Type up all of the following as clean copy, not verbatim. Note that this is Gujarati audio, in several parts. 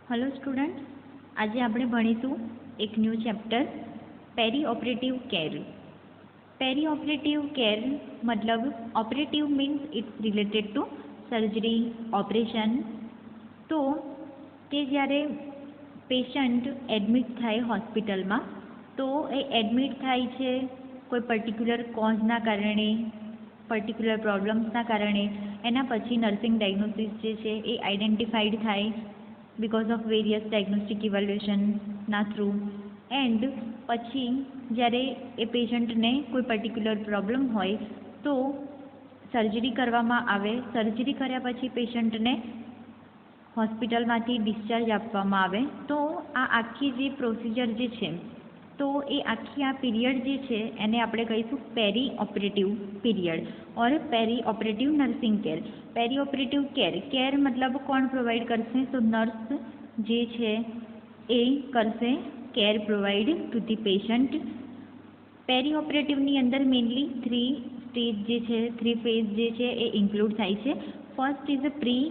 हेलो स्टूडेंट्स, आज આપણે ભણીશું એક new chapter perioperative care. Perioperative care મતલબ operative means it's related to surgery operation. તો કે જ્યારે પેશન્ટ એડમિટ થાય હોસ્પિટલમાં તો એ એડમિટ થાય છે કોઈ પર્ટિક્યુલર કોઝના કારણે, પર્ટિક્યુલર પ્રોબ્લેમ્સના કારણે। એના પછી નર્સિંગ ડાયગ્નોસિસ જે છે એ આઈડેન્ટિફાઈડ થાય because of various diagnostic evaluation ના થ્રુ એન્ડ પછી જ્યારે એ પેશન્ટને કોઈ પર્ટિક્યુલર પ્રોબ્લેમ હોય તો સર્જરી કરવામાં આવે। સર્જરી કર્યા પછી પેશન્ટને હોસ્પિટલમાંથી ડિસ્ચાર્જ આપવામાં આવે। તો આ આખી જે પ્રોસિજર જે છે તો એ આખી આ પીરિયડ જે છે એને આપણે કહીશું પેરી ઓપરેટિવ પીરિયડ ઓર પેરી operative nursing care. Perioperative care મતલબ કોણ પ્રોવાઈડ કરશે? તો નર્સ જે છે એ કરશે care provide to the patient. પેરી ઓપરેટિવની અંદર મેઇનલી 3 સ્ટેજ જે છે, 3 ફેઝ જે છે એ ઇન્ક્લુડ થાય છે। First is a pre,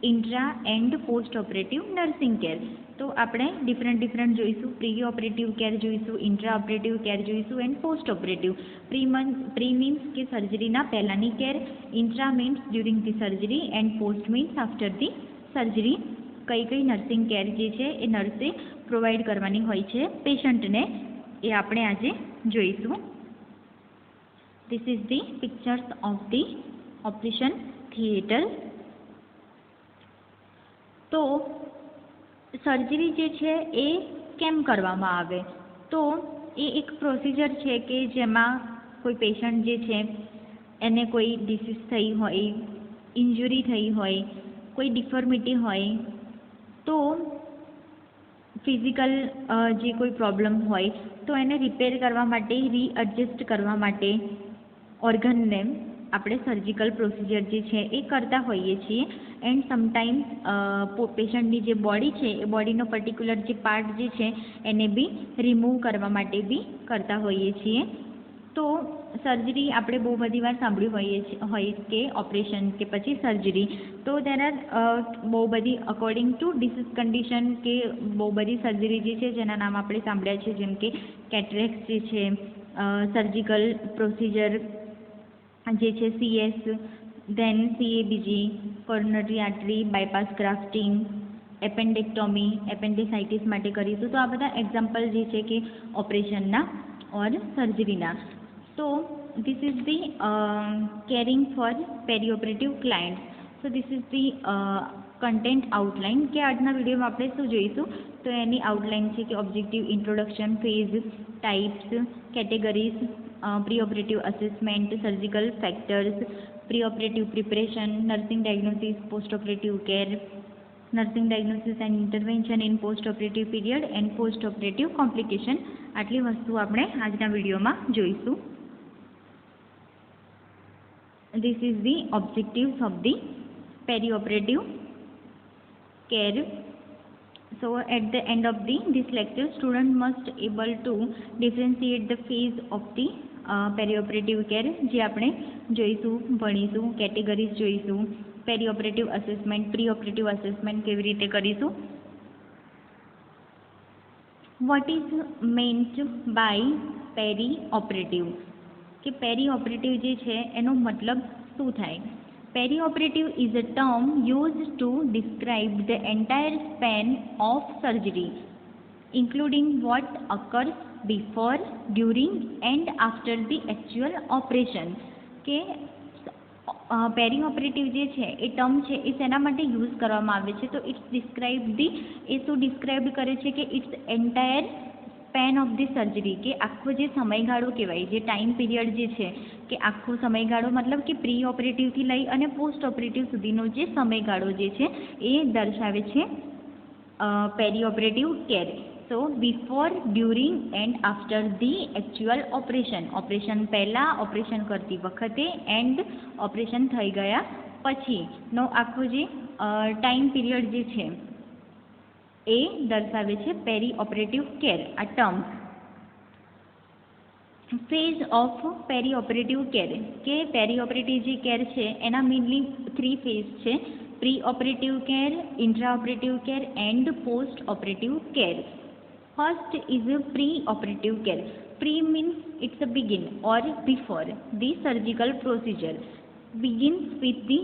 intra and post operative nursing care. તો આપણે ડિફરન્ટ જોઈશું। પ્રી ઓપરેટિવ કેર જોઈશું, ઇન્ટ્રા ઓપરેટિવ કેર જોઈશું and post operative. Pre means કે સર્જરીના પહેલાંની care, intra means during the surgery and post means after the surgery. કઈ નર્સિંગ કેર જે છે એ નર્સે પ્રોવાઈડ કરવાની હોય છે પેશન્ટને, એ આપણે આજે જોઈશું। This is the pictures of the operation theatre. તો સર્જરી જે છે એ કેમ કરવામાં આવે? તો એ એક પ્રોસિજર છે કે જેમાં કોઈ પેશન્ટ જે છે એને કોઈ ડિસીઝ થઈ હોય, ઇન્જરી થઈ હોય, કોઈ ડિફોર્મિટી હોય તો ફિઝિકલ જે કોઈ પ્રોબ્લેમ હોય તો એને રિપેર કરવા માટે, રીએડજસ્ટ કરવા માટે ઓર્ગનને આપણે સર્જિકલ પ્રોસિજર જે છે એ કરતા હોઈએ છીએ। એન્ડ સમટાઈમ્સ પેશન્ટની જે બોડી છે એ બોડીનો પર્ટિક્યુલર જે પાર્ટ જે છે એને બી રિમૂવ કરવા માટે બી કરતા હોઈએ છીએ। તો સર્જરી આપણે બહુ બધી વાર સાંભળ્યું હોય કે ઓપરેશન કે પછી સર્જરી। તો દેર આર બહુ બધી અકોર્ડિંગ ટુ ડિસીઝ કન્ડિશન કે બહુ બધી સર્જરી જે છે જેના નામ આપણે સાંભળ્યા છે, જેમ કે કેટરેક્સ જે છે, સર્જિકલ પ્રોસિજર જે છે CS, then CABG, coronary artery bypass grafting, appendectomy, appendicitis માટે કરીશું। તો આ બધા એક્ઝામ્પલ જે છે કે ઓપરેશનના ઓર સર્જરીના। તો this is the caring for peri operative client. So this is the content outline કે આજના વિડીયોમાં આપણે શું જોઈશું? તો એની આઉટલાઇન છે કે objective, introduction, phase, types, categories, pre operative assessment, surgical factors, pre operative preparation, nursing diagnosis, post operative care, nursing diagnosis and intervention in post operative period and post operative complication. આટલી વસ્તુ આપણે આજના વિડીયોમાં જોઈશું। This is the objectives of the perioperative care. So at the end of this lecture, student must able to differentiate the phase of the perioperative care જે આપણે જોઈશું, ભણીશું, કેટેગરીઝ જોઈશું, પેરીઓપરેટિવ અસેસમેન્ટ, પ્રી ઓપરેટિવ અસેસમેન્ટ કેવી રીતે કરીશું। વોટ ઇઝ મેન્ટ બાય પેરી ઓપરેટિવ? કે પેરી ઓપરેટિવ જે છે એનો મતલબ શું થાય? Perioperative is a term use to describe the entire span of surgery including what occurs before, during and after the actual operation. કે પેરી ઓપરેટિવ જે છે એ ટર્મ છે એ શેના માટે યુઝ કરવામાં આવે છે? તો ઇટ્સ ડિસ્ક્રાઇબ ધી, એ શું ડિસ્ક્રાઇબ કરે છે કે it's entire span of the surgery, કે આખો જે સમયગાળો કહેવાય, જે ટાઈમ પીરિયડ જે છે કે આખો સમયગાળો મતલબ કે પ્રી ઓપરેટિવથી લઈ અને પોસ્ટ ઓપરેટિવ સુધીનો જે સમયગાળો જે છે એ દર્શાવે છે પેરી operative care. So before, during and after the actual operation, operation પહેલાં, ઓપરેશન કરતી વખતે એન્ડ ઓપરેશન થઈ ગયા પછીનો આખો જે ટાઈમ પીરિયડ જે છે એ દર્શાવે છે પેરી ઓપરેટિવ કેર આ ટર્મ। ફેઝ ઓફ પેરી ઓપરેટિવ કેર, કે પેરી ઓપરેટિવ જે કેર છે એના મેઇનલી 3 ફેઝ છે। pre-operative care, intraoperative care and post-operative care. First is pre-operative care. Pre means it's a begin or before the surgical procedure. Begins with the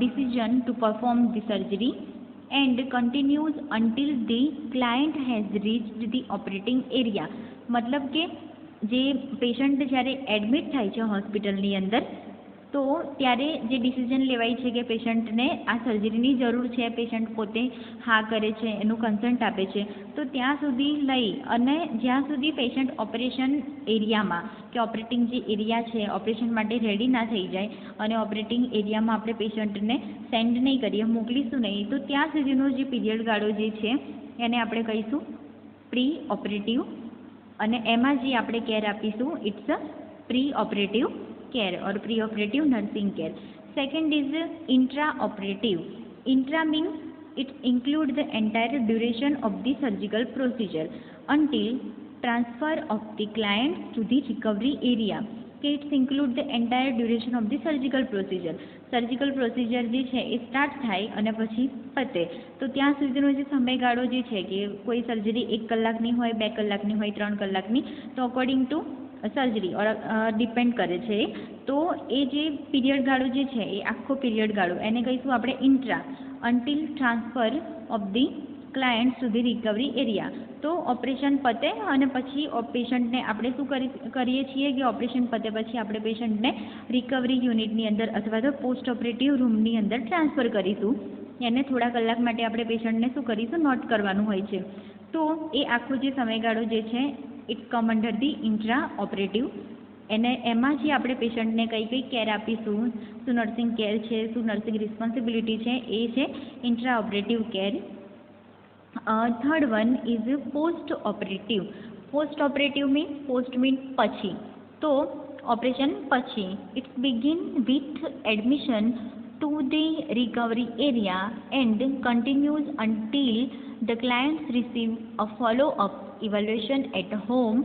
decision to perform the surgery and continues until the client has reached the operating area. मतलब કે જે પેશન્ટ જ્યારે એડમિટ થાય છે હોસ્પિટલની અંદર તો ત્યારે જે ડિસિઝન લેવાય છે કે પેશન્ટને આ સર્જરીની જરૂર છે, પેશન્ટ પોતે હા કરે છે, એનું કન્સન્ટ આપે છે, તો ત્યાં સુધી લઈ અને જ્યાં સુધી પેશન્ટ ઓપરેશન એરિયામાં કે ઓપરેટિંગ જે એરિયા છે ઓપરેશન માટે રેડી ના થઈ જાય અને ઓપરેટિંગ એરિયામાં આપણે પેશન્ટને સેન્ડ નહીં કરીએ, મોકલીશું નહીં, તો ત્યાં સુધીનો જે પીરિયડ ગાળો જે છે એને આપણે કહીશું પ્રી ઓપરેટિવ અને એમાં જે આપણે કેર આપીશું it's preoperative care or pre-operative nursing care. Second is intra-operative. Intra means it includes the entire duration of the surgical procedure until transfer of the client to the recovery area. કે it's include the entire duration of the surgical procedure. Surgical procedure જે છે એ સ્ટાર્ટ થાય અને પછી પતે, તો ત્યાં સુધીનો જે સમયગાળો જે છે કે કોઈ સર્જરી 1 કલાકની હોય, 2 કલાકની હોય, 3 કલાકની, તો અકોર્ડિંગ ટુ સર્જરી ઓર ડિપેન્ડ કરે છે. તો એ જે પીરિયડ ગાળો જે છે એ આખો પીરિયડ ગાળો એને કહીશું આપણે intra, until transfer of the client to the recovery area. તો ઓપરેશન પતે અને પછી પેશન્ટને આપણે શું કરીએ છીએ કે ઓપરેશન પતે પછી આપણે પેશન્ટને રિકવરી યુનિટની અંદર અથવા તો પોસ્ટ ઓપરેટિવ રૂમની અંદર ટ્રાન્સફર કરીશું. એને થોડા કલાક માટે આપણે પેશન્ટને શું કરીશું, નોટ કરવાનું હોય છે. તો એ આખો જે સમયગાળો જે છે it's come under the intraoperative. એને એમાં જે આપણે પેશન્ટને કઈ કઈ કેર આપીશું, શું નર્સિંગ કેર છે, શું નર્સિંગ રિસ્પોન્સિબિલિટી છે, એ છે intraoperative care. Third one is postoperative. Postoperative means post means પછી, તો ઓપરેશન પછી. It's begin with admission to the recovery area and continues until the clients receive a follow-up evaluation at home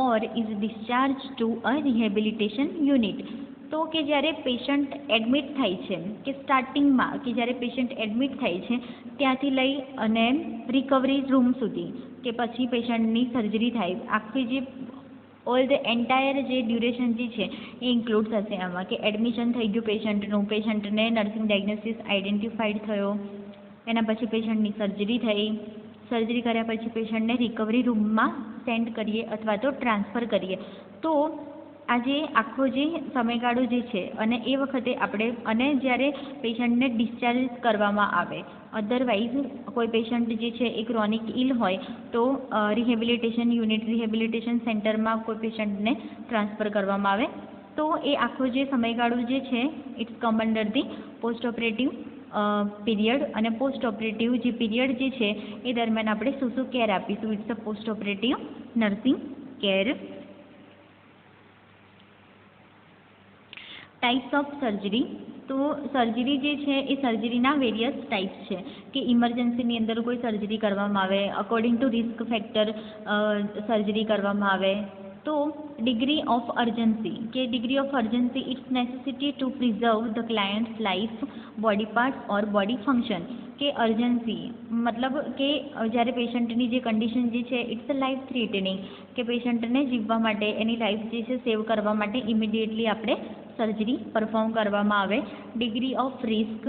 or is discharged to a rehabilitation unit. તો કે જ્યારે પેશન્ટ એડમિટ થાય છે કે સ્ટાર્ટિંગમાં કે જ્યારે પેશન્ટ એડમિટ થાય છે ત્યાંથી લઈ અને રિકવરી રૂમ સુધી કે પછી પેશન્ટની સર્જરી થાય, આખી જે ઓલ ધ એન્ટાયર જે ડ્યુરેશન જે છે એ ઇન્ક્લુડ થશે આમાં. કે એડમિશન થઈ ગયું પેશન્ટનું, પેશન્ટને નર્સિંગ ડાયગ્નોસિસ આઈડેન્ટિફાઈડ થયો, એના પછી પેશન્ટની સર્જરી થઈ, સર્જરી કર્યા પછી પેશન્ટને રિકવરી રૂમમાં સેન્ડ કરીએ અથવા તો ટ્રાન્સફર કરીએ. તો આજે આખો જે સમયગાળો જે છે અને એ વખતે આપણે અને જ્યારે પેશન્ટને ડિસ્ચાર્જ કરવામાં આવે, અધરવાઇઝ કોઈ પેશન્ટ જે છે એ ક્રોનિક ઇલ હોય તો રિહેબિલિટેશન યુનિટ, રિહેબિલિટેશન સેન્ટરમાં કોઈ પેશન્ટને ટ્રાન્સફર કરવામાં આવે. તો એ આખો જે સમયગાળો જે છે it's come under the post operative period. અને પોસ્ટ ઓપરેટિવ જે પીરિયડ જે છે એ દરમિયાન આપણે શું શું કેર આપીશું, it's a postoperative nursing care. Types of surgery. તો સર્જરી જે છે એ સર્જરીના વેરિયસ ટાઈપ્સ છે કે ઇમરજન્સીની અંદર કોઈ સર્જરી કરવામાં આવે, according to risk factor surgery કરવામાં આવે. તો ડિગ્રી ઓફ અર્જન્સી કે degree of urgency it's necessity to preserve the client's life, body parts or body function. કે અર્જન્સી મતલબ કે જ્યારે પેશન્ટની જે કન્ડિશન જે છે ઇટ્સ અ લાઈફ થ્રેટનિંગ, કે પેશન્ટને જીવવા માટે એની લાઈફ જે છે સેવ કરવા માટે ઇમિડિયેટલી આપણે સર્જરી પરફોર્મ કરવામાં આવે. Degree of risk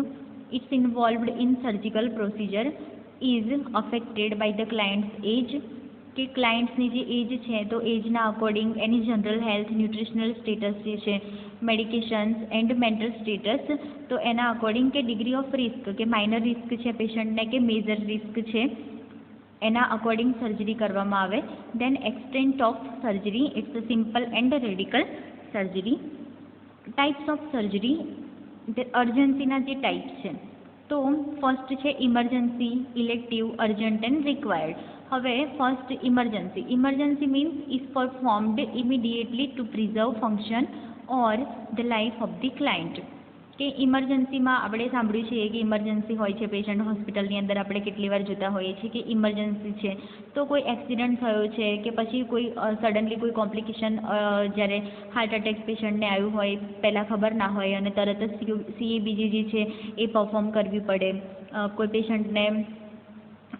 it's involved in surgical procedure is affected by the client's age. કે ક્લાયન્ટ્સની જે એજ છે તો એજના અકોર્ડિંગ એની જનરલ હેલ્થ, ન્યુટ્રિશનલ સ્ટેટસ જે છે, મેડિકેશન્સ એન્ડ મેન્ટલ સ્ટેટસ, તો એના અકોર્ડિંગ કે ડિગ્રી ઓફ રિસ્ક કે માઇનર રિસ્ક છે પેશન્ટને કે મેજર રિસ્ક છે એના અકોર્ડિંગ સર્જરી કરવામાં આવે. Then extent of surgery it's a simple and radical surgery. Types of surgery, અર્જન્સીના જે ટાઈપ્સ છે તો ફર્સ્ટ છે emergency, elective, urgent and required. હવે first emergency. Emergency means is performed immediately to preserve function or the life of the client. કે ઇમરજન્સીમાં આપણે સાંભળ્યું છે કે ઇમરજન્સી હોય છે પેશન્ટ હોસ્પિટલની અંદર આપણે કેટલી વાર જોતા હોઈએ છીએ કે ઇમરજન્સી છે તો કોઈ એક્સિડન્ટ થયો છે કે પછી કોઈ સડનલી કોઈ કોમ્પ્લિકેશન જ્યારે હાર્ટ એટેક પેશન્ટને આવ્યું હોય પહેલાં ખબર ના હોય અને તરત જ CABG જે છે એ પરફોર્મ કરવી પડે, કોઈ પેશન્ટને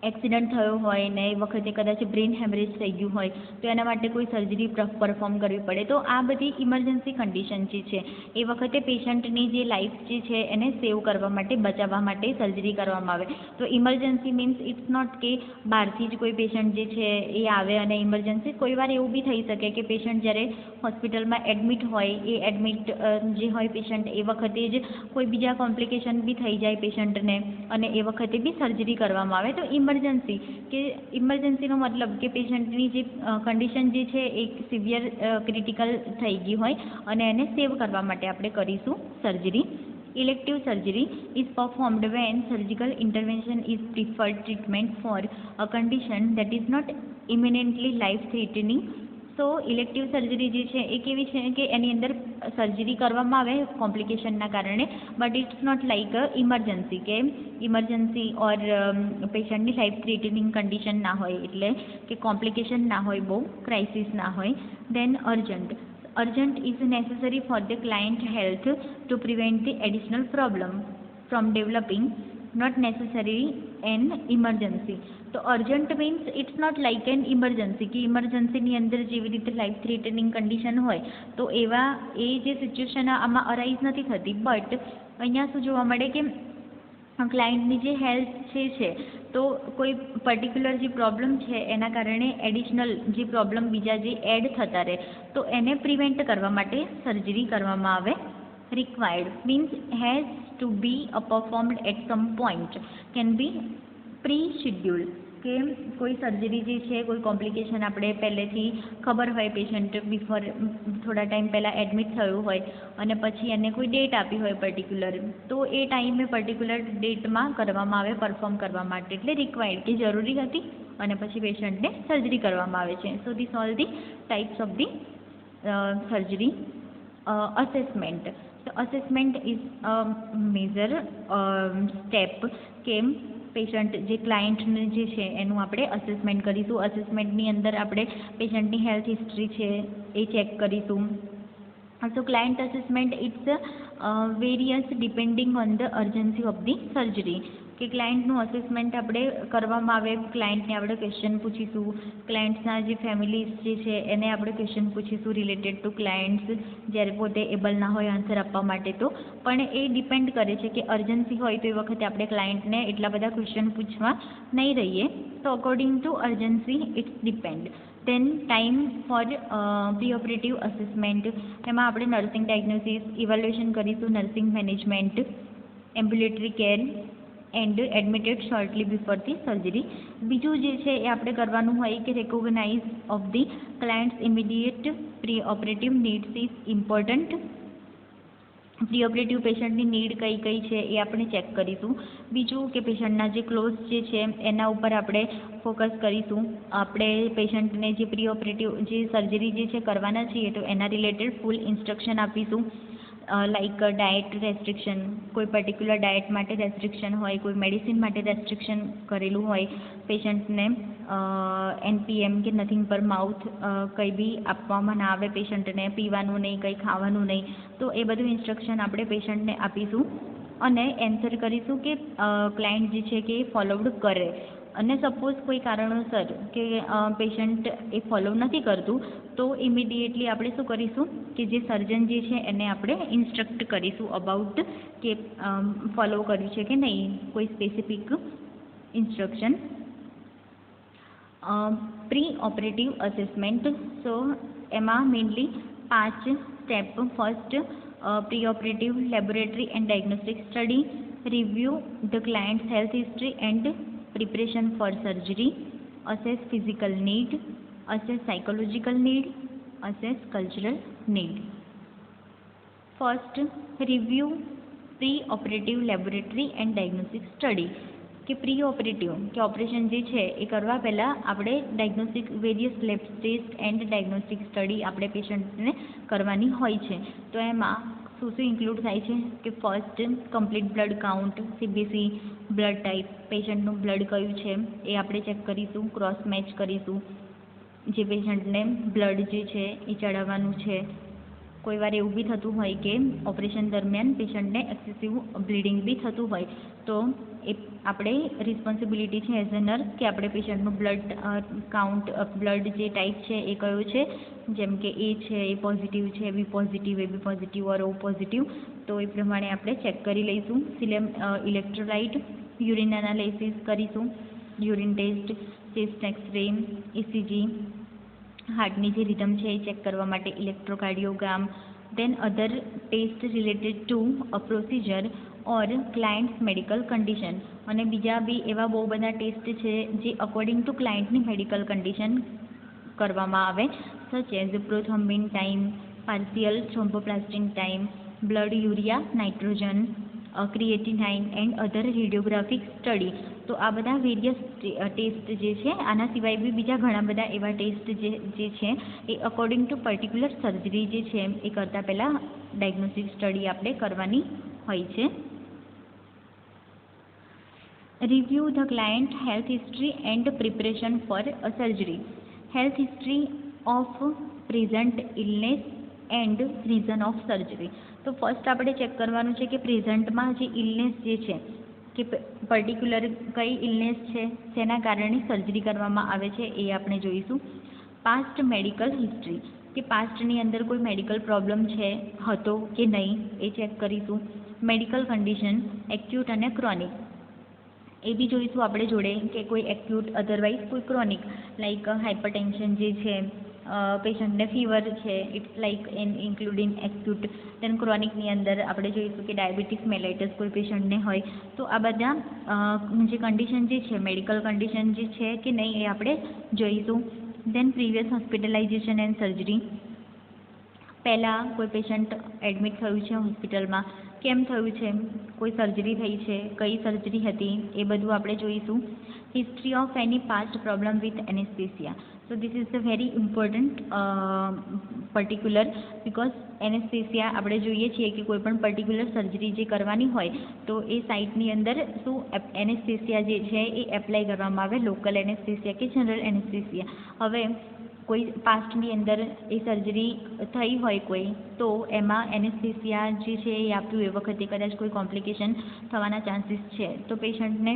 એક્સિડન્ટ થયો હોય ને એ વખતે કદાચ બ્રેઇન હેમરેજ થઈ ગયું હોય તો એના માટે કોઈ સર્જરી પરફોર્મ કરવી પડે. તો આ બધી ઇમરજન્સી કન્ડિશન જે છે એ વખતે પેશન્ટની જે લાઈફ જે છે એને સેવ કરવા માટે, બચાવવા માટે સર્જરી કરવામાં આવે. તો ઇમરજન્સી મીન્સ ઇટ્સ નોટ કે બહારથી જ કોઈ પેશન્ટ જે છે એ આવે અને ઇમરજન્સી. કોઈ વાર એવું બી થઈ શકે કે પેશન્ટ જ્યારે હોસ્પિટલમાં એડમિટ હોય એ એડમિટ જે હોય પેશન્ટ એ વખતે જ કોઈ બીજા કોમ્પ્લિકેશન બી થઈ જાય પેશન્ટને અને એ વખતે બી સર્જરી કરવામાં આવે. તો ઇમરજન્સી કે ઇમરજન્સીનો મતલબ કે પેશન્ટની જે કન્ડિશન જે છે એ સિવિયર ક્રિટિકલ થઈ ગઈ હોય અને એને સેવ કરવા માટે આપણે કરીશું surgery. Elective surgery is performed when surgical intervention is preferred treatment for a condition that is not imminently life-threatening. So elective surgery જે છે એ કેવી છે કે એની અંદર સર્જરી કરવામાં આવે કોમ્પ્લિકેશનના કારણે, but it's not like emergency કે ઇમરજન્સી ઓર પેશન્ટની લાઈફ થ્રેટનિંગ કન્ડિશન ના હોય એટલે કે કોમ્પ્લિકેશન ના હોય, બહુ ક્રાઇસિસ ના હોય. દેન urgent. Urgent is necessary for the client health to prevent the additional problem from developing, not necessarily an emergency. તો urgent means it's not like an emergency કે ઇમરજન્સીની અંદર જેવી રીતે લાઈફ થ્રેટનિંગ કન્ડિશન હોય તો એવા એ જે સિચ્યુએશન આમાં અરાઇઝ નથી થતી. બટ અહીંયા શું જોવા મળે કે ક્લાયન્ટની જે હેલ્થ છે તો કોઈ પર્ટિક્યુલર જે પ્રોબ્લેમ છે એના કારણે એડિશનલ જે પ્રોબ્લેમ બીજા જે એડ થતા રહે તો એને પ્રિવેન્ટ કરવા માટે સર્જરી કરવામાં આવે. Required means has to be performed at some point, can be pre schedule કે કોઈ સર્જરી જે છે કોઈ કોમ્પ્લિકેશન આપણે પહેલેથી ખબર હોય પેશન્ટ બિફોર થોડા ટાઈમ પહેલાં એડમિટ થયું હોય અને પછી એને કોઈ ડેટ આપી હોય પર્ટિક્યુલર તો એ ટાઈમે પર્ટિક્યુલર ડેટમાં કરવામાં આવે પરફોર્મ કરવા માટે, એટલે રિક્વાયર્ડ કે જરૂરી હતી અને પછી પેશન્ટને સર્જરી કરવામાં આવે છે. So this all the types of the surgery. Assessment. તો assessment is a major step કે પેશન્ટ જે ક્લાયન્ટને જે છે એનું આપણે અસેસમેન્ટ કરીશું. અસેસમેન્ટની અંદર આપણે પેશન્ટની હેલ્થ હિસ્ટ્રી છે એ ચેક કરીશું. So client assessment it's various depending on the urgency of the surgery. કે ક્લાયન્ટનું અસેસમેન્ટ આપણે કરવામાં આવે, ક્લાયન્ટને આપણે ક્વેશ્ચન પૂછીશું, ક્લાયન્ટ્સના જે ફેમિલીઝ જે છે એને આપણે ક્વેશ્ચન પૂછીશું રિલેટેડ ટુ ક્લાયન્ટ્સ જ્યારે પોતે એબલ ના હોય આન્સર આપવા માટે. તો પણ એ ડિપેન્ડ કરે છે કે અર્જન્સી હોય તો એ વખતે આપણે ક્લાયન્ટને એટલા બધા ક્વેશ્ચન પૂછવા નહીં રહીએ. તો according to urgency it's depend. Then time for pre operative assessment. એમાં આપણે નર્સિંગ ડાયગ્નોસિસ, ઇવેલ્યુએશન કરીશું, nursing management, ambulatory care and admitted shortly before the surgery. બીજું જે છે એ આપણે કરવાનું હોય કે recognise of the client's immediate pre operative needs is important. Pre operative પેશન્ટની નીડ કઈ કઈ છે એ આપણે ચેક કરીશું. બીજું કે પેશન્ટના જે ક્લોઝ જે છે એના ઉપર આપણે ફોકસ કરીશું. આપણે પેશન્ટને જે પ્રી ઓપરેટિવ જે સર્જરી જે છે કરવાના છીએ તો એના રિલેટેડ ફૂલ ઇન્સ્ટ્રક્શન આપીશું. લાઇક ડાયટ રેસ્ટ્રિક્શન, કોઈ પર્ટિક્યુલર ડાયટ માટે રેસ્ટ્રિક્શન હોય, કોઈ મેડિસિન માટે રેસ્ટ્રિક્શન કરેલું હોય, પેશન્ટને NPM કે નથિંગ પર માઉથ કંઈ બી આપવામાં ના આવે, પેશન્ટને પીવાનું નહીં, કંઈ ખાવાનું નહીં. તો એ બધું ઇન્સ્ટ્રક્શન આપણે પેશન્ટને આપીશું અને એન્સર કરીશું કે ક્લાયન્ટ જે છે કે એ ફોલોવડ કરે. અને સપોઝ કોઈ કારણોસર કે પેશન્ટ એ ફોલો નથી કરતું તો ઇમિડિયેટલી આપણે શું કરીશું કે જે સર્જન જે છે એને આપણે ઇન્સ્ટ્રક્ટ કરીશું અબાઉટ કે ફોલો કર્યું છે કે નહીં કોઈ specific instruction. Pre operative assessment. So એમાં mainly 5 step. First, pre operative laboratory and diagnostic study, review the client's health history and preparation for surgery, assess physical need, assess psychological need, assess cultural need. First, review pre-operative laboratory and diagnostic study. કે પ્રી ઓપરેટિવ કે ઓપરેશન જે છે એ કરવા પહેલાં આપણે diagnostic various lab test and diagnostic study આપણે પેશન્ટને કરવાની હોય છે. તો એમાં શું શું ઇન્ક્લુડ થાય છે કે first complete blood count, CBC, blood type, પેશન્ટનું બ્લડ કયું છે એ આપણે ચેક કરીશું, ક્રોસ મેચ કરીશું. જે પેશન્ટને બ્લડ જે છે એ ચડાવવાનું છે. કોઈ વાર એવું બી થતું હોય કે ઓપરેશન દરમિયાન પેશન્ટને એક્સેસિવ બ્લીડિંગ બી થતું હોય, તો એ આપણે રિસ્પોન્સિબિલિટી છે એઝ અ નર્સ કે આપણે પેશન્ટનું બ્લડ કાઉન્ટ, બ્લડ જે ટાઈપ છે એ કયો છે, જેમ કે એ છે, એ પોઝિટિવ છે, B positive, A B positive or O positive, તો એ પ્રમાણે આપણે ચેક કરી લઈશું. ઇલેક્ટ્રોલાઇટ, યુરિન એનાલિસિસ કરીશું, urine test, chest X-ray, ECG, હાર્ટની જે રિધમ છે એ ચેક કરવા માટે electrocardiogram, then other test related to a procedure or client's medical condition. અને બીજા બી એવા બહુ બધા ટેસ્ટ છે જે અકોર્ડિંગ ટુ ક્લાયન્ટની મેડિકલ કન્ડિશન કરવામાં આવે, such as prothrombin time, partial થ્રોમ્બોપ્લાસ્ટિન time, blood urea nitrogen, creatinine and other radiographic study. તો આ બધા વેરિયસ ટેસ્ટ જે છે, આના સિવાય બી બીજા ઘણા બધા એવા ટેસ્ટ જે છે એ અકોર્ડિંગ ટુ પર્ટિક્યુલર સર્જરી જે છે એ કરતાં પહેલાં ડાયગ્નોસ્ટિક સ્ટડી આપણે કરવાની હોય છે. Review the client health history and preparation for a surgery. Health history of present illness and reason of surgery. તો ફર્સ્ટ આપણે ચેક કરવાનું છે કે પ્રેઝન્ટમાં જે ઇલનેસ જે છે કે પર્ટિક્યુલર કઈ ઇલનેસ છે, શેના કારણે સર્જરી કરવામાં આવે છે એ આપણે જોઈશું. પાસ્ટ મેડિકલ હિસ્ટ્રી, કે પાસ્ટની અંદર કોઈ મેડિકલ પ્રોબ્લેમ છે, હતો કે નહીં એ ચેક કરીશું. મેડિકલ કન્ડિશન એક્યુટ અને ક્રોનિક એ બી જોઈશું આપણે જોડે, કે કોઈ એક્યુટ અધરવાઇઝ કોઈ ક્રોનિક, લાઈક હાઇપરટેન્શન જે છે, પેશન્ટને ફીવર છે, ઇટ્સ લાઈક ઇન્ક્લુડિંગ એક્યુટ. દેન ક્રોનિકની અંદર આપણે જોઈશું કે ડાયાબિટીસ મેલાઇટસ કોઈ પેશન્ટને હોય, તો આ બધા જે કન્ડિશન જે છે, મેડિકલ કન્ડિશન જે છે કે નહીં એ આપણે જોઈશું. દેન પ્રીવિયસ હોસ્પિટલાઇઝેશન એન્ડ સર્જરી, પહેલાં કોઈ પેશન્ટ એડમિટ થયું છે હોસ્પિટલમાં, કેમ થયું છે, કોઈ સર્જરી થઈ છે, કઈ સર્જરી હતી, એ બધું આપણે જોઈશું. History of any past problem with anaesthesia. So this is the very important particular, because anaesthesia આપણે જોઈએ છીએ કે કોઈ પણ પર્ટિક્યુલર સર્જરી જે કરવાની હોય તો એ સાઇટની અંદર શું એનેસ્થેસિયા જે છે એ એપ્લાય કરવામાં આવે, લોકલ એનેસ્થેસિયા કે જનરલ એનેસ્થેસિયા. હવે કોઈ પાસ્ટની અંદર એ સર્જરી થઈ હોય કોઈ, તો એમાં એનેસ્થેસિયા જે છે એ આપ્યું, એ વખતે કદાચ કોઈ કોમ્પ્લિકેશન થવાના ચાન્સીસ છે, તો પેશન્ટને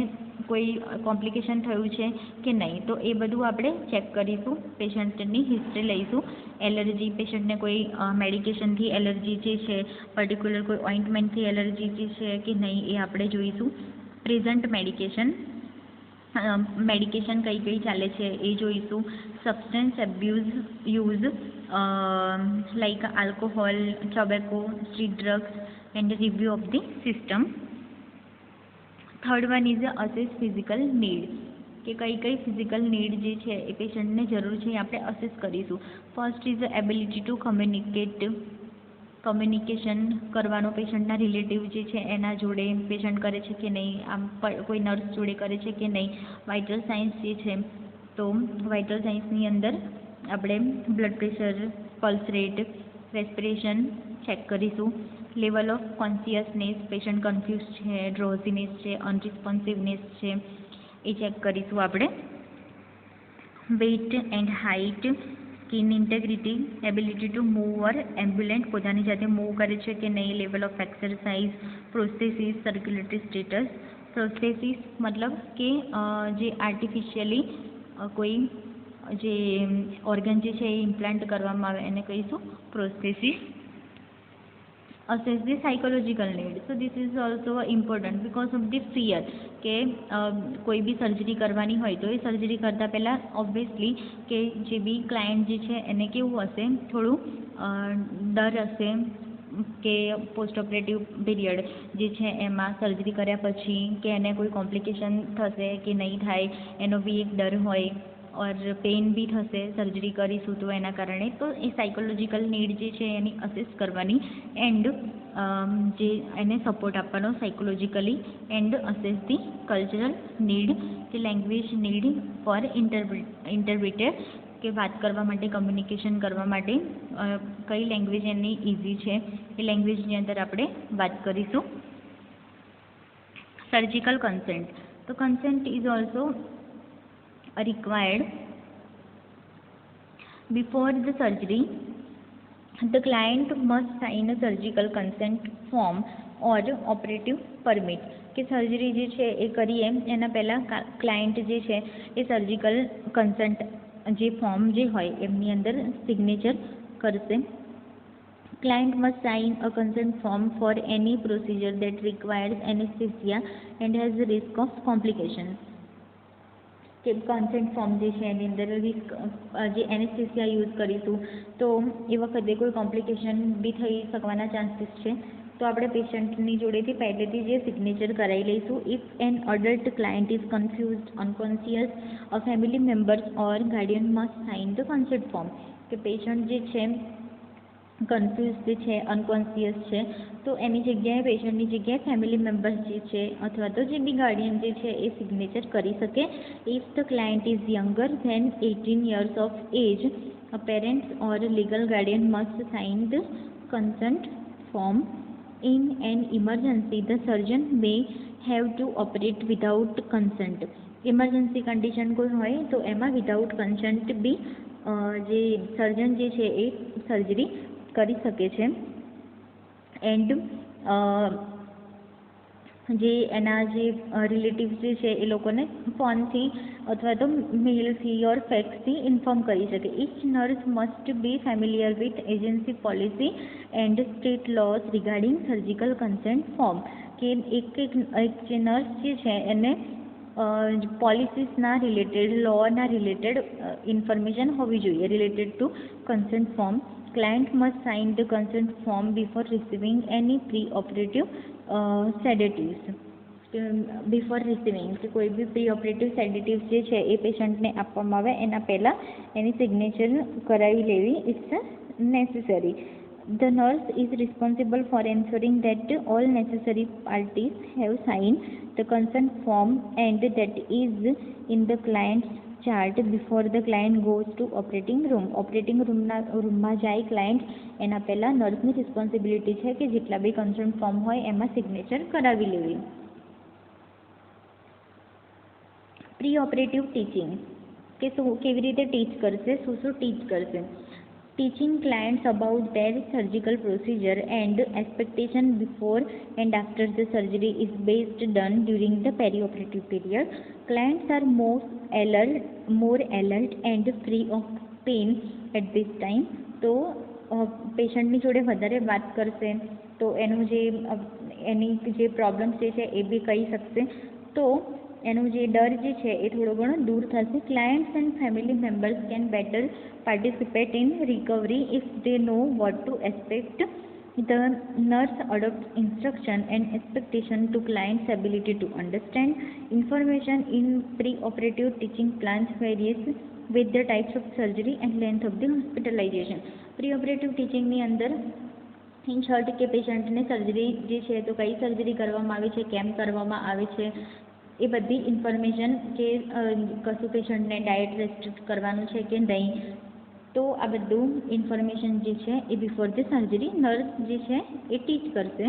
કોઈ કોમ્પ્લિકેશન થયું છે કે નહીં, તો એ બધું આપણે ચેક કરીશું. પેશન્ટની હિસ્ટ્રી લઈશું. એલર્જી, પેશન્ટને કોઈ મેડિકેશનથી એલર્જી જે છે, પર્ટિક્યુલર કોઈ ઓઇન્ટમેન્ટથી એલર્જી જે છે કે નહીં એ આપણે જોઈશું. પ્રેઝન્ટ મેડિકેશન કઈ કઈ ચાલે છે એ જોઈશું. Substance abuse use like alcohol, tobacco, street drugs and review of the system. Third one is assess physical need, કે કઈ કઈ ફિઝિકલ નીડ જે છે એ પેશન્ટને જરૂર છે એ આપણે અસેસ કરીશું. First is ability to communication કરવાનો પેશન્ટના રિલેટિવ જે છે એના જોડે પેશન્ટ કરે છે કે નહીં, આમ કોઈ નર્સ જોડે કરે છે કે નહીં. વાઇટલ સાયન્સ જે છે, તો વાઇટલ સાયન્સની અંદર આપણે blood pressure, pulse rate, respiration check કરીશું. Level of consciousness, patient confuse છે, ડ્રોઝીનેસ છે, અનરિસ્પોન્સિવનેસ છે, એ ચેક કરીશું આપણે. Weight and height, skin integrity, ability to move or ambulant, પોતાની જાતે મૂવ કરે છે કે નહીં, level of exercise, prosthesis, circulatory status. Prosthesis મતલબ કે જે આર્ટિફિશિયલી કોઈ જે ઓર્ગન જે છે એ ઇમ્પ્લાન્ટ કરવામાં આવે એને કહીશું પ્રોસ્થેસિસ. assess the psychological need. So this is also important because of the fear કે કોઈ બી સર્જરી કરવાની હોય તો એ સર્જરી કરતાં પહેલાં ઓબ્વિયસલી કે જે બી ક્લાયન્ટ જે છે એને કેવું હશે, થોડું ડર હશે કે પોસ્ટ ઓપરેટિવ પીરિયડ જે છે એમાં સર્જરી કર્યા પછી કે એને કોઈ કોમ્પ્લિકેશન થશે કે નહીં થાય એનો બી એક ડર હોય, ઓર પેઇન બી થશે સર્જરી કરીશું તો એના કારણે. તો એ સાયકોલોજીકલ નીડ જે છે એની અસેસ કરવાની એન્ડ જે એને સપોર્ટ આપવાનો psychologically and assess the cultural need, કે લેંગ્વેજ નીડ ફોર ઇન્ટરપ્રિટર કે વાત કરવા માટે, કમ્યુનિકેશન કરવા માટે કઈ લેંગ્વેજ એની ઇઝી છે એ લેંગ્વેજની અંદર આપણે વાત કરીશું. Surgical consent. તો consent is also required before the surgery. The client must sign a surgical consent form or operative permit. કે સર્જરી જે છે એ કરીએ એના પહેલાં ક્લાયન્ટ જે છે એ સર્જિકલ કન્સન્ટ જે ફોર્મ જે હોય એમની અંદર સિગ્નેચર કરશે. Client must sign a consent form for any procedure that requires anesthesia and has the risk of complications. કે કન્સેન્ટ ફોર્મ જે છે એની અંદર રિસ્ક જે એનેસ્થેસિયા યુઝ કરીશું તો એ વખતે કોઈ કોમ્પ્લિકેશન બી થઈ શકવાના ચાન્સીસ છે. તો આપણે પેશન્ટની જોડેથી પહેલેથી જે સિગ્નેચર કરાવી લઈશું. If an adult client is confused, unconscious, a family members or guardian must sign the consent form. કે પેશન્ટ જે છે કન્ફ્યુઝ છે, અનકોન્શિયસ છે, તો એની જગ્યાએ પેશન્ટની જગ્યાએ ફેમિલી મેમ્બર્સ જે છે અથવા તો જે બી ગાર્ડિયન જે છે એ સિગ્નેચર કરી શકે. If the client is younger than 18 years of age, a parents or legal guardian must sign the consent form. In an emergency, the surgeon may have to operate without consent. Emergency condition કોઈ હોય તો એમાં વિધાઉટ કન્સન્ટ બી જે સર્જન જે છે એ સર્જરી કરી શકે છે. એન્ડ જે એના જે રિલેટિવ્સ જે છે એ લોકોને ફોનથી અથવા તો મેલથી ઓર ફેક્સથી ઇન્ફોર્મ કરી શકે. Each nurse must be familiar with agency policy and state laws regarding surgical consent form. કે એક જે નર્સ જે છે એને પોલિસીસના રિલેટેડ, લોના રિલેટેડ ઇન્ફોર્મેશન હોવી જોઈએ related to consent form. Client must sign the consent form before receiving any pre-operative sedatives. Before receiving કે કોઈ બી પ્રી ઓપરેટિવ સેડેટિવ્સ જે છે એ પેશન્ટને આપવામાં આવે એના પહેલાં એની સિગ્નેચર કરાવી લેવી it's necessary. The nurse is responsible for ensuring that all necessary parties have signed the consent form and that is in the client's chart before the client goes to operating room. Operating રૂમમાં જાય ક્લાયન્ટ એના પહેલાં નર્સની રિસ્પોન્સિબિલિટી છે કે જેટલા બી કન્સર્ન ફોર્મ હોય એમાં સિગ્નેચર કરાવી લેવી. Pre operative teaching. કે શું કેવી રીતે ટીચ કરશે, શું ટીચ કરશે. Teaching clients about their surgical procedure and expectation before and after the surgery is best done during the perioperative period. Clients are more alert and free of pain at this time. તો પેશન્ટની જોડે વધારે વાત કરશે તો એનું એની જે પ્રોબ્લેમ્સ જે છે એ બી કહી શકશે. તો એનું જે ડર જે છે એ થોડો ઘણો દૂર થશે. Clients and family members can better participate in recovery if they know what to expect. The nurse adopts instruction and expectation to client's ability to understand. Information in pre-operative teaching plans varies with the types of surgery and length of the hospitalization. pre-operative teaching ની અંદર ઇન શોર્ટ કે પેશન્ટને સર્જરી જે છે તો કઈ સર્જરી કરવામાં આવે છે, કેમ કરવામાં આવે છે, એ બધી ઇન્ફોર્મેશન કે કશું પેશન્ટને ડાયટ રેસ્ટ્રિક્ટ કરવાનું છે કે નહીં, તો આ બધું ઇન્ફોર્મેશન જે છે એ બિફોર ધ સર્જરી નર્સ જે છે એ ટીચ કરશે.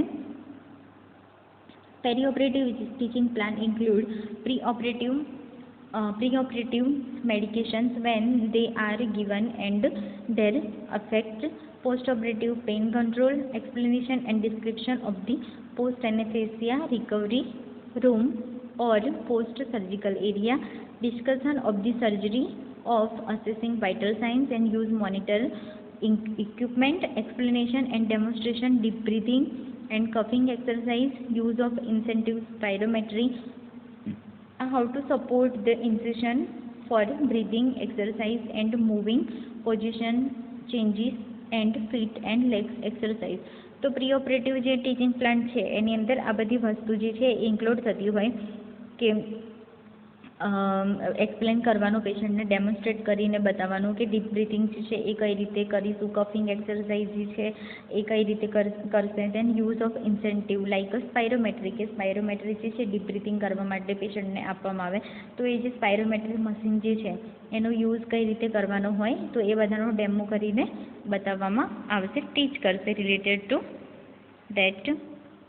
Perioperative teaching plan include pre-operative medications when they are given and their effect, post-operative pain control, explanation and description of the post-anesthesia recovery room or post-surgical area, discussion of the surgery, of assessing vital signs and use monitor equipment, explanation and demonstration, deep breathing and coughing exercise, use of incentive spirometry, how to support the incision for breathing exercise and moving position changes and feet and legs exercise. તો પ્રી ઓપરેટિવ જે ટીચિંગ પ્લાન છે એની અંદર આ બધી વસ્તુ જે છે એ ઇન્ક્લુડ થતી હોય કે એક્સપ્લેન કરવાનું, પેશન્ટને ડેમોન્સ્ટ્રેટ કરીને બતાવવાનું કે ડીપ બ્રીથિંગ જે છે એ કઈ રીતે કરીશું, કફિંગ એક્સરસાઇઝ જે છે એ કઈ રીતે કરશે. દેન યુઝ ઓફ ઇન્સેન્ટિવ લાઇક સ્પાયરોમેટ્રી, કે સ્પાયરોમેટ્રી જે છે ડીપ બ્રીથિંગ કરવા માટે પેશન્ટને આપવામાં આવે, તો એ જે સ્પાયરોમેટ્રી મશીન જે છે એનો યુઝ કઈ રીતે કરવાનો હોય તો એ બધાનો ડેમો કરીને બતાવવામાં આવશે, ટીચ કરશે related to that.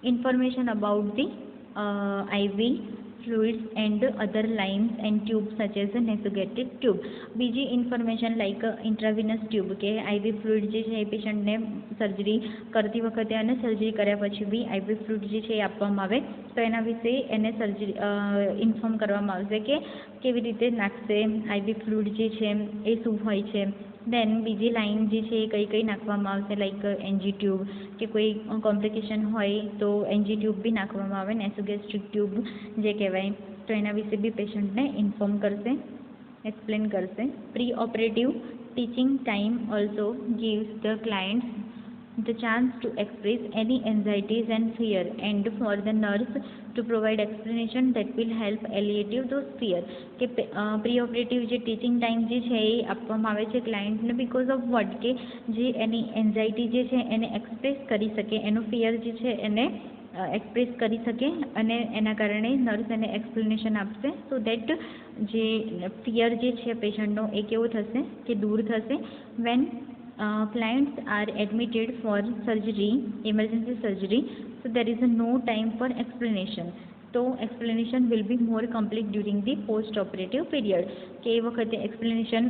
Information about the IV fluids and other lines and tubes such as a nasogastric tube. બીજી ઇન્ફોર્મેશન લાઇક ઇન્ટ્રાવિનસ ટ્યુબ, કે IV ફ્લુઇડ જે છે એ પેશન્ટને સર્જરી કરતી વખતે અને સર્જરી કર્યા પછી બી IV ફ્લુઇડ જે છે એ આપવામાં આવે તો એના વિશે એને ઇન્ફોર્મ કરવામાં આવશે કે કેવી રીતે નાખશે, IV ફ્લુઇડ જે છે એ શું હોય છે. દેન બીજી લાઇન જે છે એ કઈ નાખવામાં આવશે લાઇક NG ટ્યુબ, કે કોઈ કોમ્પ્લિકેશન હોય તો NG ટ્યુબ બી નાખવામાં આવે, નેસોગેસ્ટ્રિક ટ્યુબ જે કહેવાય, તો એના વિશે બી પેશન્ટને ઇન્ફોર્મ કરશે, એક્સપ્લેન કરશે. Pre operative teaching time also gives the clients the chance to express any anxieties and fear and for the nurse to provide explanation that will help alleviate those fear. કે પ્રી ઓપરેટિવ જે ટીચિંગ ટાઈમ જે છે એ આપવામાં આવે છે ક્લાયન્ટને બીકોઝ ઓફ વોટ, કે જે એની એન્ઝાયટી જે છે એને એક્સપ્રેસ કરી શકે, એનું ફિયર જે છે એને એક્સપ્રેસ કરી શકે અને એના કારણે નર્સ એને એક્સપ્લેનેશન આપશે સો દેટ જે ફિયર જે છે પેશન્ટનો એ કેવો થશે કે દૂર થશે. When clients are admitted for surgery, emergency surgery, so there is no time for explanation. So explanation will be more complete during the post-operative period. કે એ વખતે એક્સપ્લેનેશન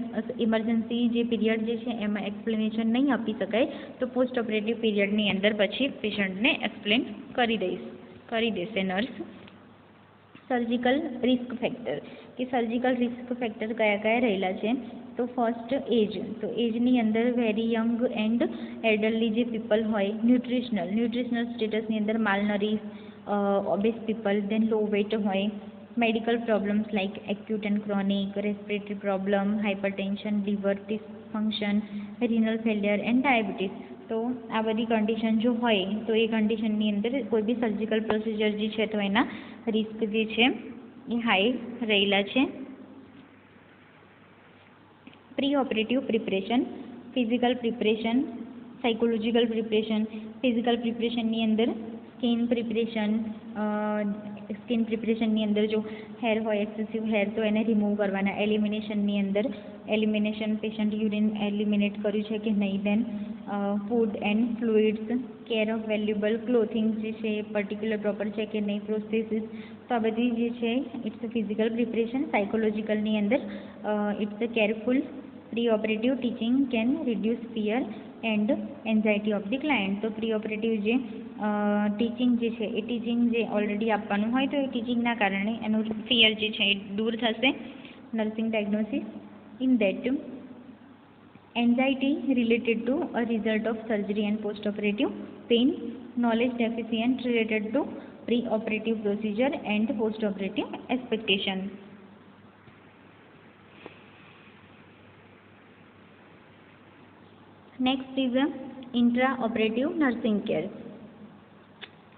ઇમરજન્સી જે પીરિયડ જે છે એમાં એક્સપ્લેનેશન નહીં આપી શકાય તો પોસ્ટ ઓપરેટિવ પીરિયડની અંદર પછી પેશન્ટને એક્સપ્લેન કરી દેશે નર્સ. સર્જિકલ રિસ્ક ફેક્ટર, કે સર્જિકલ રિસ્ક ફેક્ટર કયા કયા રહેલા છે તો ફર્સ્ટ એજ, તો એજની અંદર વેરી યંગ એન્ડ એલ્ડરલી જે પીપલ હોય, ન્યુટ્રિશનલ સ્ટેટસની અંદર malnourish, obese people, then low weight હોય, medical problems like acute and chronic, respiratory problem, hypertension, liver dysfunction, renal failure and diabetes. તો આ બધી કન્ડિશન જો હોય તો એ કન્ડિશનની અંદર કોઈ બી સર્જિકલ પ્રોસિજર જે છે તો એના રિસ્ક જે છે એ હાઈ રહેલા છે. Pre operative preparation, physical preparation, psychological preparation. Physical પ્રિપરેશનની અંદર સ્કિન પ્રિપરેશનની અંદર જો હેર હોય એક્સેસિવ હેર તો એને રિમૂવ કરવાના. એલિમિનેશનની અંદર એલિમિનેશન, પેશન્ટ યુરિન એલિમિનેટ કર્યું છે કે નહીં. Then food and fluids, care of valuable clothing જે છે એ પર્ટિક્યુલર પ્રોપર છે કે નહીં, પ્રોસેસીસ. તો આ બધી જે છે ઇટ્સ અ ફિઝિકલ પ્રિપરેશન. સાયકોલોજીકલની અંદર it's a careful preoperative teaching can reduce fear and anxiety of the client. તો પ્રી ઓપરેટિવ જે ટીચિંગ જે છે એ ટીચિંગ જે ઓલરેડી આપવાનું હોય તો એ ટીચિંગના કારણે એનું ફિયર જે છે એ દૂર થશે. Nursing diagnosis in that anxiety related to a result of surgery and post-operative pain, knowledge deficient related to pre-operative procedure and post-operative expectation. Next is intra-operative nursing care.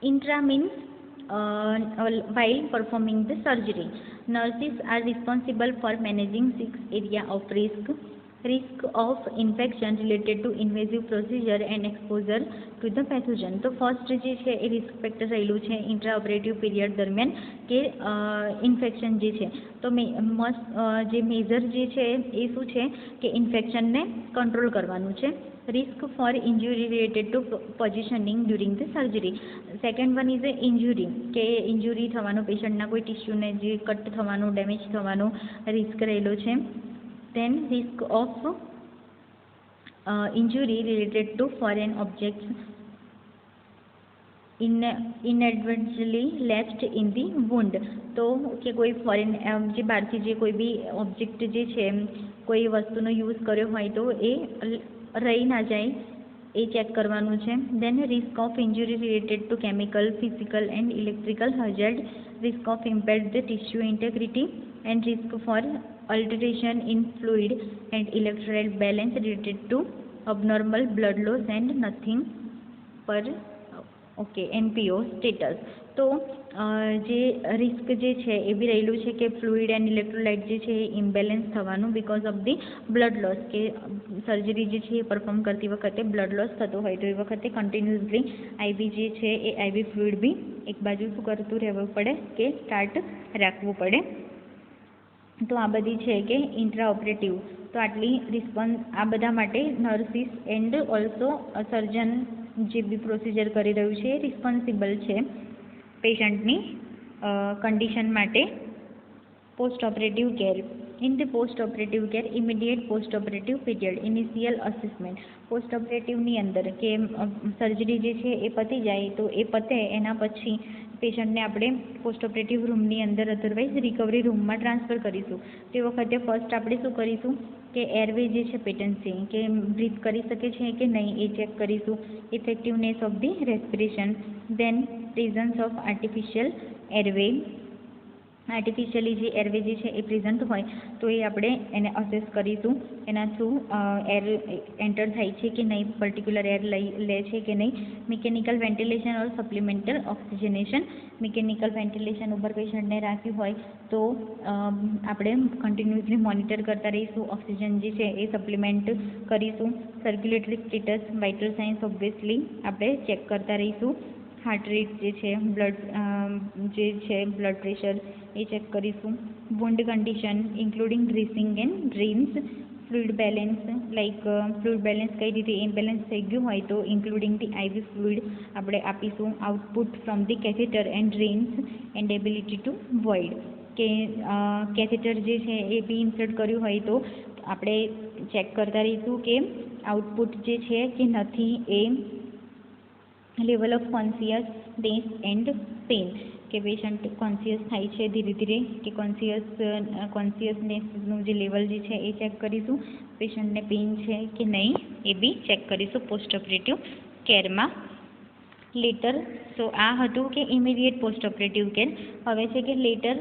Intra means while performing the surgery, nurses are responsible for managing 6 areas of risk of infection related to invasive procedure and exposure to the pathogen. તો ફર્સ્ટ જે છે એ રિસ્ક ફેક્ટર રહેલું છે ઇન્ટ્રા ઓપરેટિવ પીરિયડ દરમિયાન કે ઇન્ફેક્શન જે છે તો જે મેજર જે છે એ શું છે કે ઇન્ફેક્શનને કંટ્રોલ કરવાનું છે. Risk for injury related to positioning during the surgery. Second one is injury, કે ઇન્જુરી થવાનું, પેશન્ટના કોઈ ટિશ્યુને જે કટ થવાનું, ડેમેજ થવાનું રિસ્ક રહેલો છે. Then risk of injury related to foreign objects inadvertently left in the wound. તો કે કોઈ ફોરેન જે બહારથી જે કોઈ બી ઓબ્જેક્ટ જે છે કોઈ વસ્તુનો યુઝ કર્યો હોય તો એ રહી ના જાય એ ચેક કરવાનું છે. Then risk of injury related to chemical, physical and electrical hazard, risk of impaired the tissue integrity and risk for alteration in fluid and electrolyte balance related to abnormal blood loss and nothing per NPO status. તો જે રિસ્ક જે છે એ બી રહેલું છે કે ફ્લુઇડ એન્ડ ઇલેક્ટ્રોલાઇટ જે છે એ ઇમ્બેલેન્સ થવાનું because of the blood loss, કે સર્જરી જે છે એ પરફોર્મ કરતી વખતે બ્લડ લોસ થતો હોય તો એ વખતે કન્ટિન્યુઅસલી આઈવી જે છે એ આઈવી ફ્લુઇડ બી એક બાજુ શું કરતું રહેવું પડે કે સ્ટાર્ટ રાખવું પડે. તો આ બધી છે કે ઇન્ટ્રા ઓપરેટિવ, તો આટલી રિસ્પોન્સ આ બધા માટે નર્સિસ એન્ડ ઓલ્સો સર્જન જે બી પ્રોસિજર કરી રહ્યું છે એ રિસ્પોન્સિબલ છે પેશન્ટની કન્ડિશન માટે. Post operative care. In the post operative care, immediate post operative period, initial assessment. Post ઓપરેટિવની અંદર કે સર્જરી જે છે એ પતી જાય તો એ પતે એના પછી પેશન્ટને આપણે પોસ્ટ ઓપરેટિવ રૂમની અંદર અધરવાઇઝ રિકવરી રૂમમાં ટ્રાન્સફર કરીશું. તે વખતે ફર્સ્ટ આપણે શું કરીશું કે એરવે જે છે પેટન્સી, કે બ્રીથ કરી શકે છે કે નહીં એ ચેક કરીશું. Effectiveness of the respiration, then presence of artificial airway. Artificially જે એરવે જે છે એ પ્રેઝન્ટ હોય તો એ આપણે એને અસેસ કરીશું, એના થ્રુ એર એન્ટર થાય છે કે નહીં, પર્ટિક્યુલર એર લે છે કે નહીં. મિકેનિકલ વેન્ટિલેશન ઓર સપ્લિમેન્ટલ ઓક્સિજનેશન. મિકેનિકલ વેન્ટિલેશન ઉપર પેશન્ટને રાખ્યું હોય તો આપણે કન્ટિન્યુઅસલી મોનિટર કરતા રહીશું, ઓક્સિજન જે છે એ સપ્લિમેન્ટ કરીશું. Circulatory status, vital signs obviously આપણે ચેક કરતા રહીશું. હાર્ટ રેટ જે છે, બ્લડ પ્રેશર એ ચેક કરીશું. Wound condition including dressing and drains. Fluid balance, like fluid balance કઈ રીતે ઇમ્બેલેન્સ થઈ ગયું હોય તો ઇન્ક્લુડિંગ ધી આઈવી ફ્લુઇડ આપણે આપીશું. Output from the catheter and drains and ability to void, કે કેથેટર જે છે એ બી ઇન્સર્ટ કર્યું હોય તો આપણે ચેક કરતા રહીશું કે આઉટપુટ જે છે કે નથી એ level of consciousness and pain, કે પેશન્ટ કોન્શિયસ થાય છે ધીરે ધીરે કે કોન્શિયસનેસનું જે લેવલ જે છે એ ચેક કરીશું. પેશન્ટને પેઇન છે કે નહીં એ બી ચેક કરીશું પોસ્ટ ઓપરેટિવ કેરમાં. લેટર, સો આ હતું કે ઇમિડિયેટ પોસ્ટ ઓપરેટિવ કેર. હવે છે કે લેટર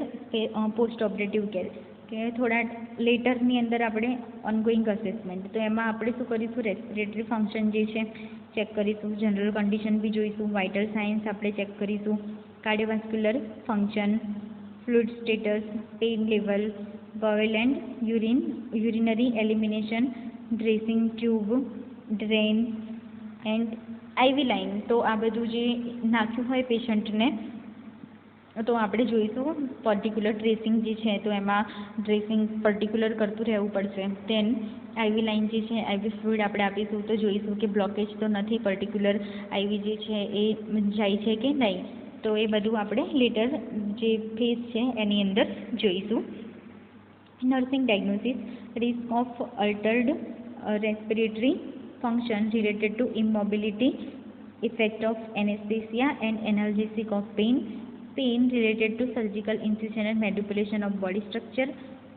પોસ્ટ ઓપરેટિવ કેર, કે થોડા લેટરની અંદર આપણે ઓનગોઈંગ અસેસમેન્ટ, તો એમાં આપણે શું કરીશું, રેસ્પિરેટરી ફંક્શન જે છે ચેક કરીશું, જનરલ કન્ડિશન બી જોઈશું, વાઇટલ સાઇન્સ આપણે ચેક કરીશું, cardiovascular function, fluid status, pain level, bowel and urinary elimination, dressing tube, drain and Ivy line. તો આ બધું જે નાખ્યું હોય પેશન્ટને તો આપણે જોઈશું. પર્ટિક્યુલર ડ્રેસિંગ જે છે તો એમાં ડ્રેસિંગ પર્ટિક્યુલર કરતું રહેવું પડશે. દેન આઈવી લાઇન જે છે, આઈવી ફ્લુઇડ આપણે આપીશું તો જોઈશું કે બ્લોકેજ તો નથી, પર્ટિક્યુલર આઈવી જે છે એ જાય છે કે નહીં. તો એ બધું આપણે લેટર જે ફેઝ છે એની અંદર જોઈશું. Nursing diagnosis. Risk of altered respiratory function related to immobility, effect of anaesthesia and analgesic of pain, pain related to surgical incision and manipulation of body structure,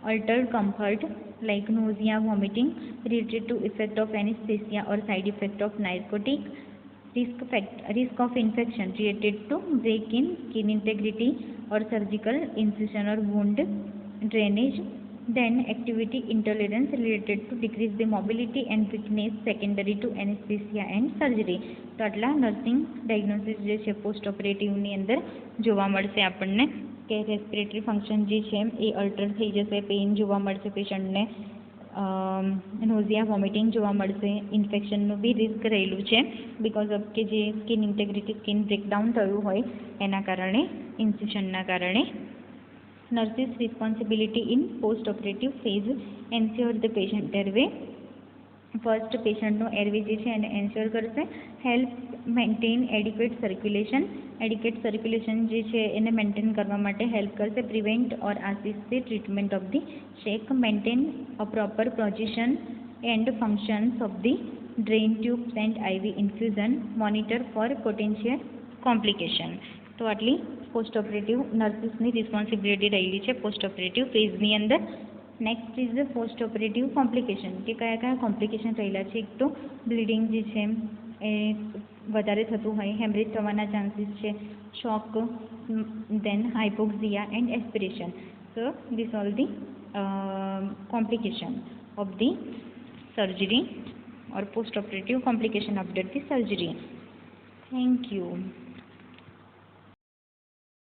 altered comfort like nausea, vomiting related to effect of anesthesia or side effect of narcotic, risk of infection related to break in skin integrity or surgical incision or wound drainage, then activity intolerance related to decrease the mobility and weakness secondary to anesthesia and surgery. તો આટલા નર્સિંગ ડાયગ્નોસિસ જે છે પોસ્ટ ઓપરેટિવની અંદર જોવા મળશે આપણને, કે રેસ્પિરેટરી ફંક્શન જે છે એ અલ્ટર થઈ જશે, પેઇન જોવા મળશે પેશન્ટને, નોઝિયા વોમિટિંગ જોવા મળશે, ઇન્ફેક્શનનું બી રિસ્ક રહેલું છે બિકોઝ ઓફ કે જે સ્કિન ઇન્ટેગ્રિટી, સ્કિન બ્રેકડાઉન થયું હોય એના કારણે, ઇન્સિશનના કારણે. Nurses' responsibility in post-operative phase, ensure the patient airway. First પેશન્ટનો એરવે જે છે એને એન્શ્યોર કરશે. Help maintain adequate circulation, adequate circulation જે છે એને મેન્ટેન કરવા માટે હેલ્પ કરશે. Prevent or assist the treatment of the shock, maintain a proper position and functions of the drain tubes and IV infusion, monitor for potential complication. તો આટલી પોસ્ટ ઓપરેટિવ નર્સિસની રિસ્પોન્સિબિલિટી રહેલી છે પોસ્ટ ઓપરેટિવ ફેઝની અંદર. Next is the post operative complication, કે કયા કયા કોમ્પ્લિકેશન રહેલા છે. એક તો બ્લીડિંગ જે છે એ વધારે થતું હોય, હેમરેજ થવાના ચાન્સીસ છે, shock, then hypoxia and aspiration. So this all the complication of the surgery or post operative complication after the surgery. Thank you.